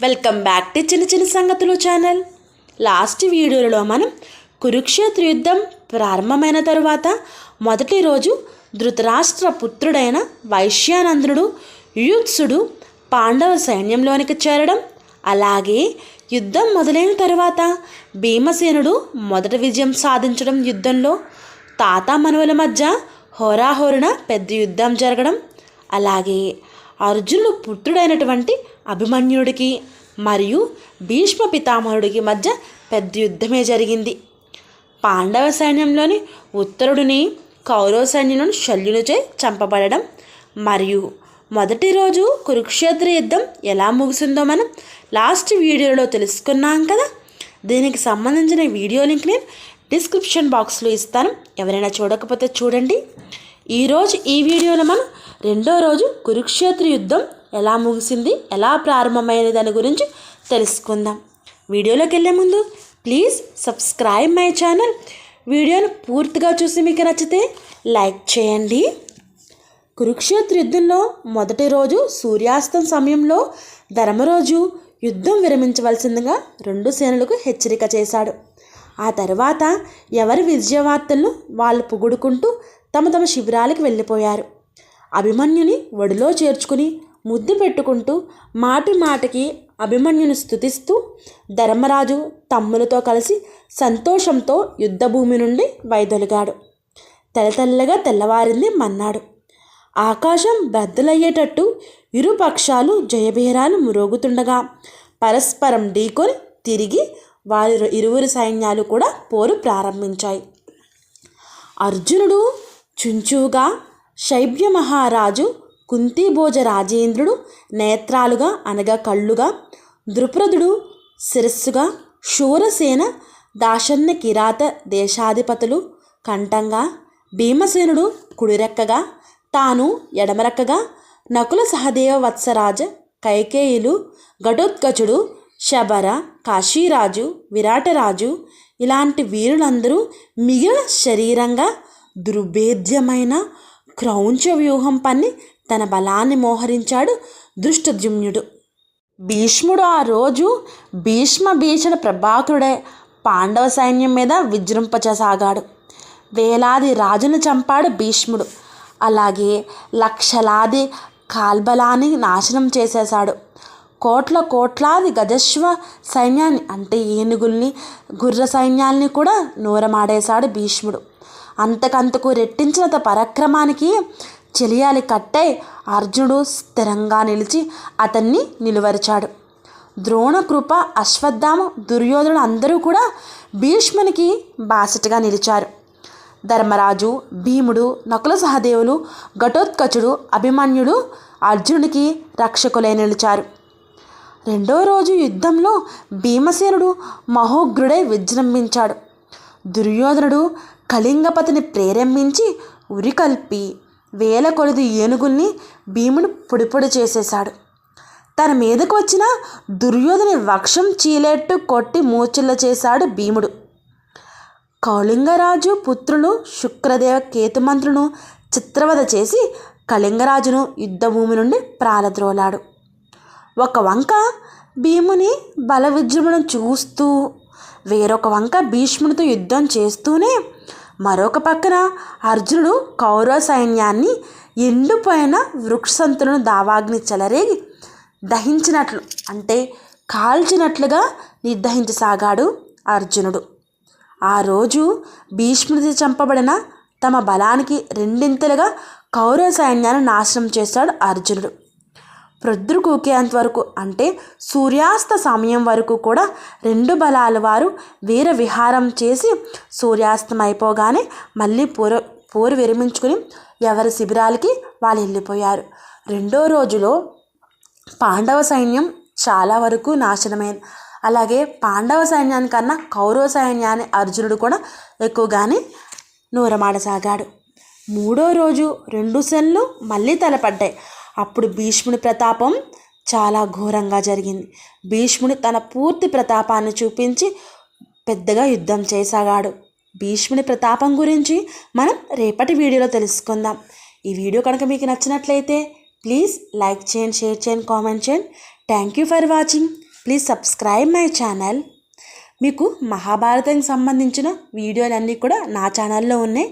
Welcome back to చిన్న చిన్న సంగతులు ఛానల్. లాస్ట్ వీడియోలో మనం కురుక్షేత్ర యుద్ధం ప్రారంభమైన తరువాత మొదటి రోజు ధృతరాష్ట్ర పుత్రుడైన వైశ్యానందుడు యుయుత్సుడు పాండవ సైన్యంలోనికి చేరడం, అలాగే యుద్ధం మొదలైన తరువాత భీమసేనుడు మొదటి విజయం సాధించడం, యుద్ధంలో తాత మనవల మధ్య హోరాహోరున పెద్ద యుద్ధం జరగడం, అలాగే అర్జునుడు పుత్రుడైనటువంటి అభిమన్యుడికి మరియు భీష్మ పితామహుడికి మధ్య పెద్ద యుద్ధమే జరిగింది. పాండవ సైన్యంలోని ఉత్తరుడిని కౌరవ సైన్యంలోని శల్యునిచే చంపబడడం మరియు మొదటి రోజు కురుక్షేత్ర యుద్ధం ఎలా ముగిసిందో మనం లాస్ట్ వీడియోలో తెలుసుకున్నాం కదా. దీనికి సంబంధించిన వీడియో లింక్ నేను డిస్క్రిప్షన్ బాక్స్లో ఇస్తాను, ఎవరైనా చూడకపోతే చూడండి. ఈరోజు ఈ వీడియోలో మనం రెండో రోజు కురుక్షేత్ర యుద్ధం ఎలా ముగిసింది, ఎలా ప్రారంభమైన దాని గురించి తెలుసుకుందాం. వీడియోలోకి వెళ్ళే ముందు ప్లీజ్ సబ్స్క్రైబ్ మై ఛానల్. వీడియోను పూర్తిగా చూసి మీకు నచ్చితే లైక్ చేయండి. కురుక్షేత్ర యుద్ధంలో మొదటి రోజు సూర్యాస్తం సమయంలో ధర్మరాజు యుద్ధం విరమించవలసిందిగా రెండు సేనలకు హెచ్చరిక చేశాడు. ఆ తర్వాత ఎవరి విజయవార్తలను వాళ్ళు పొగుడుకుంటూ తమ తమ శిబిరాలకు వెళ్ళిపోయారు. అభిమన్యుని ఒడిలో చేర్చుకుని ముద్దు పెట్టుకుంటూ మాటి మాటికి అభిమన్యుని స్తుతిస్తూ ధర్మరాజు తమ్ములతో కలిసి సంతోషంతో యుద్ధభూమి నుండి వైదొలిగాడు. తెల్లగా తెల్లవారింది మన్నాడు. ఆకాశం బద్దలయ్యేటట్టు ఇరు పక్షాలు జయభేరాలు మ్రోగుతుండగా పరస్పరం ఢీకొని తిరిగి వారి ఇరువురి సైన్యాలు కూడా పోరు ప్రారంభించాయి. అర్జునుడు చుంచుగా, శైబ్య మహారాజు కుంతిభోజ రాజేంద్రుడు నేత్రాలుగా అనగా కళ్ళుగా, ద్రుపదుడు శిరస్సుగా, శూరసేన దాశన్య కిరాత దేశాధిపతులు కంఠంగా, భీమసేనుడు కుడిరెక్కగా, తాను ఎడమరెక్కగా, నకుల సహదేవ వత్సరాజ కైకేయులు, ఘటోత్కచుడు, శబర, కాశీరాజు, విరాటరాజు ఇలాంటి వీరులందరూ మిగిలిన శరీరంగా దుర్భేద్యమైన క్రౌంచ వ్యూహం పన్ని తన బలాన్ని మోహరించాడు దృష్టద్యుమ్నుడు. భీష్ముడు ఆ రోజు భీషణ ప్రభాకరుడే పాండవ సైన్యం మీద విజృంపచసాగాడు. వేలాది రాజును చంపాడు భీష్ముడు. అలాగే లక్షలాది కాల్బలాన్ని నాశనం చేసేశాడు. కోట్లాది గజశ్వ సైన్యాన్ని అంటే ఏనుగుల్ని, గుర్ర సైన్యాల్ని కూడా నూరమాడేశాడు భీష్ముడు. అంతకంతకు రెట్టించిన పరాక్రమానికి చెలియాలి కట్టై అర్జునుడు స్థిరంగా నిలిచి అతన్ని నిలువరిచాడు. ద్రోణ, కృప, అశ్వత్థామ, దుర్యోధనుడు అందరూ కూడా భీష్మునికి బాసటగా నిలిచారు. ధర్మరాజు, భీముడు, నకుల సహదేవులు, ఘటోత్కచుడు, అభిమన్యుడు అర్జునుడికి రక్షకులై నిలిచారు. రెండో రోజు యుద్ధంలో భీమసేనుడు మహోగ్రుడై విజృంభించాడు. దుర్యోధనుడు కళింగపతిని ప్రేరేపించి ఉరికల్పి వేల కొలది ఏనుగుల్ని భీముడు పొడిపొడి చేసేశాడు. తన మీదకు వచ్చిన దుర్యోధని వక్షం చీలేట్టు కొట్టి మూర్ఛిల్ల చేశాడు భీముడు. కళింగరాజు పుత్రులు శుక్రదేవ కేతుమంత్రులను చిత్రవధ చేసి కళింగరాజును యుద్ధభూమి నుండి ప్రాలద్రోలాడు. ఒక వంక భీముని బల విజృంభణ చూస్తూ వేరొక వంక భీష్మునితో యుద్ధం చేస్తూనే మరొక పక్కన అర్జునుడు కౌరవ సైన్యాన్ని ఎండిపోయిన వృక్షసంతులను దావాగ్ని చెలరేగి దహించినట్లు అంటే కాల్చినట్లుగా నిర్దహించసాగాడు అర్జునుడు. ఆ రోజు భీష్ముడితో చంపబడిన తమ బలానికి రెండింతలుగా కౌరవ సైన్యాన్ని నాశనం చేశాడు అర్జునుడు. ప్రొద్దుకూకేంత వరకు అంటే సూర్యాస్త సమయం వరకు కూడా రెండు బలాల వారు వీర విహారం చేసి సూర్యాస్తం అయిపోగానే మళ్ళీ పోరు విరమించుకుని ఎవరి శిబిరాలకి వాళ్ళు వెళ్ళిపోయారు. రెండో రోజులో పాండవ సైన్యం చాలా వరకు నాశనమైంది. అలాగే పాండవ సైన్యానికన్నా కౌరవ సైన్యాన్ని అర్జునుడు కూడా ఎక్కువగానే నూరమాడసాగాడు. మూడో రోజు రెండు సేనలు మళ్ళీ తలపడ్డాయి. అప్పుడు భీష్ముని ప్రతాపం చాలా ఘోరంగా జరిగింది. భీష్ముడు తన పూర్తి ప్రతాపాన్ని చూపించి పెద్దగా యుద్ధం చేయసాగాడు. భీష్ముని ప్రతాపం గురించి మనం రేపటి వీడియోలో తెలుసుకుందాం. ఈ వీడియో కనుక మీకు నచ్చినట్లయితే ప్లీజ్ లైక్ చేయండి, షేర్ చేయండి, కామెంట్ చేయండి. Thank you for watching. Please subscribe my channel. మీకు మహాభారతానికి సంబంధించిన వీడియోలన్నీ కూడా నా ఛానల్లో ఉన్నాయి.